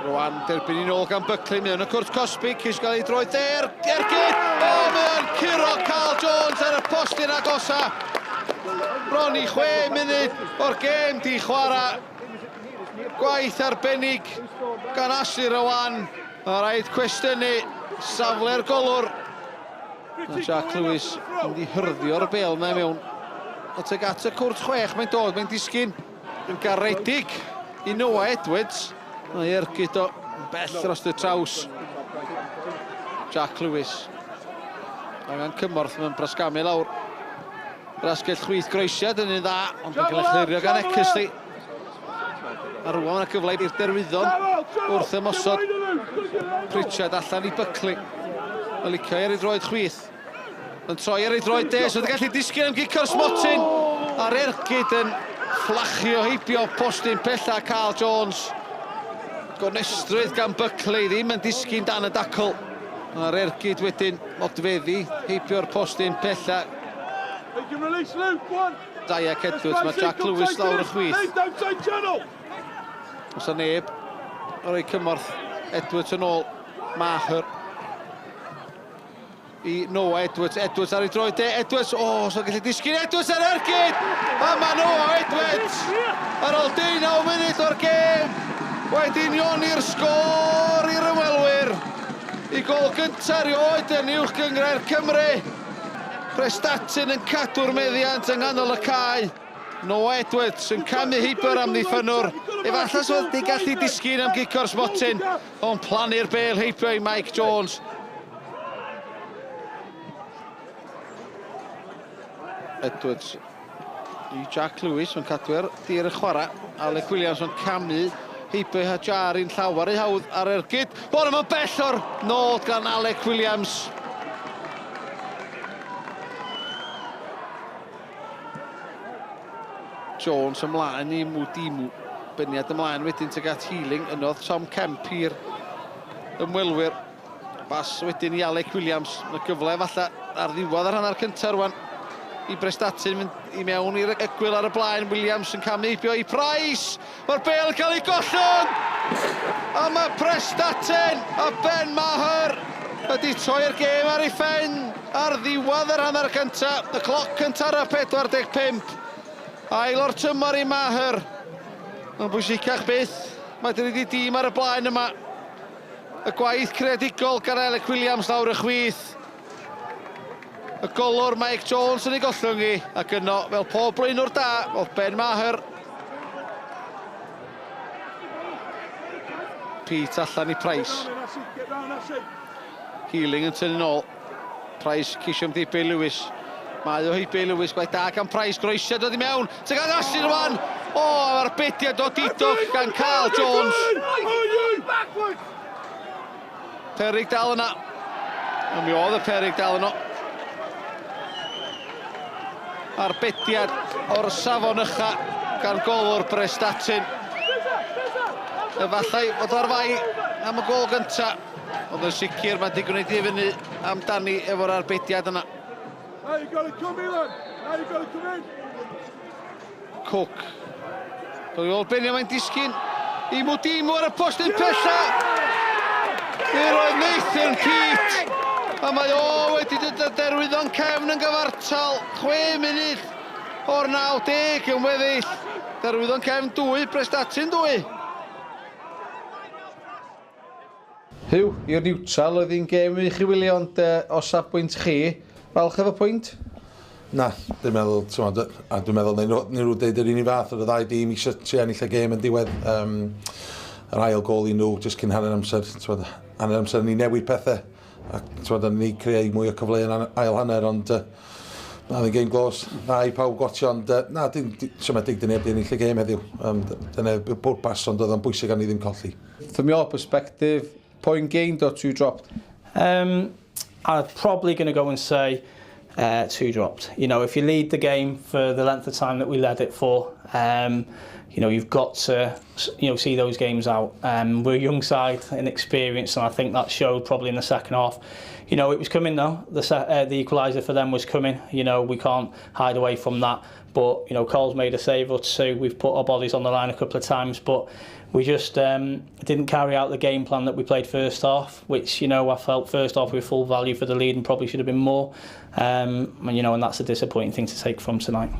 Rwan derbyn i nôl gan Buckley, mewn y cwrt Cosby, cys gael ei droi der, Ergyd! O, mae'n curo Carl Jones ar y postyn agosa. Bron i 6 munud o'r gêm di chwarae. Gwaith arbennig gan Ashley Rwan. Mae rhaid cwestiynu safle'r golwr. Mae Jack Lewis yn mynd i hyrdio'r bel na mewn. Ateg at y cwrt 6, mae'n dod, mae'n disgyn yn garedig i Noah Edwards. Mae Ergyd o bell dros y traws. Jack Lewis. Angen cymorth mewn brasgamu lawr. Brasgell chwith groesiad yn un dda, ond yn cael ei chlirio gan Eckersley. A rwan yna cyfle i'r derwyddon wrth ymosod. Pritchard allan i Buckley. Mae'n licio ar ei droed chwith. Yn troi ar ei droed des, oedd yn gallu disgyn am gicio'r smotyn. A'r Ergyd yn fflachio heibio postyn pella Carl Jones. Gonestrwydd gan Buckley, ddim yn disgyn dan y dacl. A'r Ergyd wedyn modfeddi heibio'r postyn pella. Daiak Edwards, mae Jack Lewis lawr y chwith. Os a neb, o roi cymorth Edwards yn ôl, Maher. I Noah Edwards, Edwards ar ei droed de, Edwards, o, so'n gallu disgyn Edwards ar Ergyd! A mae Noah Edwards ar ôl 19 munud o'r gêm wedi nioni'r sgôr i'r ymwelwyr. I gol gyntaf erioed yn uwch gyngre'r Cymru. Prestatyn yn cadw'r meddiant yng nghanol y cae. Noah Edwards yn camu heibio'r amddiffynwr. Efallai oedd wedi gallu disgyn am gicio'r smotyn, ond plannu'r bel heibio i Mike Jones. Edwards i Jack Lewis yn cadw'r dir y chwarae. Alec Williams yn camu heibio i Hajari'n llawer ei hawdd ar Ergyd. Bod yma'n bell o'r nod gan Alec Williams. Jones ymlaen i Mwdimu. Byniad ymlaen wedyn tuag at Healing. Ynodd Tom Kemp i'r ymwelwyr. Bas wedyn i Alec Williams. Mae gyfle falle ar ddiwedd yr hanner cyntaf rwan. I Prestatyn mynd i mewn i'r egwyl ar y blaen. Williams yn camu heibio i Price. Mae'r bel yn cael ei gollwng. A mae Prestatyn a Ben Maher wedi troi'r gêm ar ei phen ar ddiwedd yr hanner cyntaf. Y cloc yn taro 45. Ail o'r tymor i Maher. Mae'n bwysicach byth. Mae wedi dîm ar y blaen yma. Y gwaith creadigol gan Alec Williams lawr y chwith. Y golwr Mike Jones yn ei gollwng hi. Ac yno, fel pob blaenwr da, oedd Ben Maher. Pete allan i Price. Healing yn tynnu nôl. Price cisio ymddibu Lewis. Mae o heibio Lewis, gwaith da gan Price, groesiad dod i mewn. Tuag at Ashley rwan. O, mae'r bediad o didwch gan Carl Jones. Perig dal yna. Mi oedd y perig dal yno. Arbediad o'r safon ycha gan golwr Prestatyn. Efallai fod o'r fai am y gol gynta. Ond yn sicr mae'n digon ei ddifynnu amdani efo'r arbediad yna. Cook. Dwi ôl Benio mae'n disgyn i Mwdimu ar y postyn pella. I'r oedd Nathan Pete. A mae o wedi dod y derwyddon cefn yn gyfartal. 6 munud o'r 90 yn weddill. Derwyddon cefn 2, Prestatyn 2. Hyw, i'r niwtral oedd hi'n gêm i chi wylio, ond o safbwynt chi, falch efo pwynt? Na, dwi'n meddwl, a dwi'n meddwl, neu nhw dweud yr un i fath o'r ddau dîm eisiau tri ennill y gêm yn diwedd. Yr ail gol i nhw, jyst cyn hanner amser, hanner amser ni newid pethau. Ac ni creu mwy o cyfle yn ail hanner, ond na ddim gêm glos, na i pawb gotio, ond na, siomedig dyn neb di ennill y gêm heddiw. Dyna bwrpas, ond oedd o'n bwysig gan i ddim colli. From your perspective, point gained or 2 dropped? I'm probably going to go and say 2 dropped. You know, if you lead the game for the length of time that we led it for, you know, you've got to, you know, see those games out. We're a young side, inexperienced, and I think that showed probably in the second half. You know, it was coming though. The equaliser for them was coming. You know, we can't hide away from that. But, you know, Cole's made a save or two. We've put our bodies on the line a couple of times, but we just didn't carry out the game plan that we played first half, which, you know, I felt first half we were full value for the lead and probably should have been more. And, you know, and that's a disappointing thing to take from tonight.